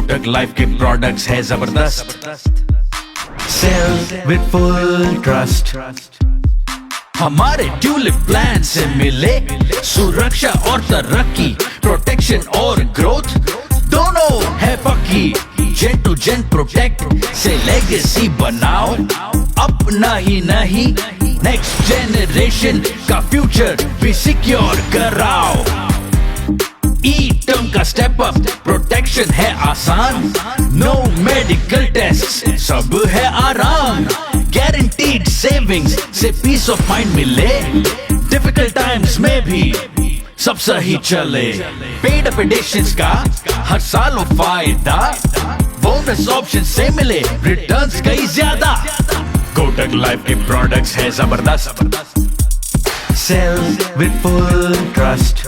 Kotak life के products है जबरदस्त, सेल विद फुल ट्रस्ट। हमारे ट्यूलिप प्लान से मिले सुरक्षा और तरक्की, प्रोटेक्शन और ग्रोथ दोनों है पक्की। जेन टू जेन प्रोटेक्ट से लेगेसी बनाओ, अपना ही नहीं नेक्स्ट जेनरेशन का फ्यूचर भी सिक्योर कराओ। ई टर्म का स्टेप अप प्रोटेक्शन है आसान, नो मेडिकल टेस्ट सब है आराम। गारंटीड सेविंग्स से पीस ऑफ माइंड मिले, डिफिकल्ट टाइम्स में भी सब सही चले। पेड अप एडिशंस का हर साल हो फायदा, बोनस ऑप्शन से मिले रिटर्न्स कई ज्यादा। कोटक लाइफ के प्रोडक्ट्स है जबरदस्त, sale with full trust.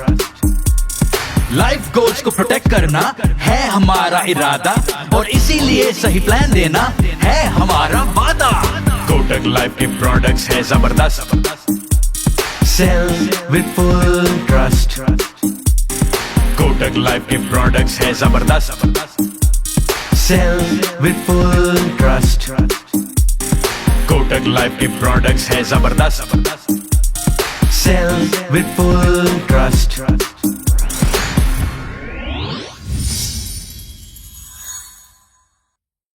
Life goals को प्रोटेक्ट करना है हमारा इरादा, और इसीलिए सही प्लान देना है हमारा वादा। कोटक लाइफ के प्रोडक्ट्स है जबरदस्त, sale with full trust. Kotak life के प्रोडक्ट्स है जबरदस्त, sale with full trust. Kotak life के प्रोडक्ट्स है जबरदस्त, सेल विद फुल ट्रस्ट।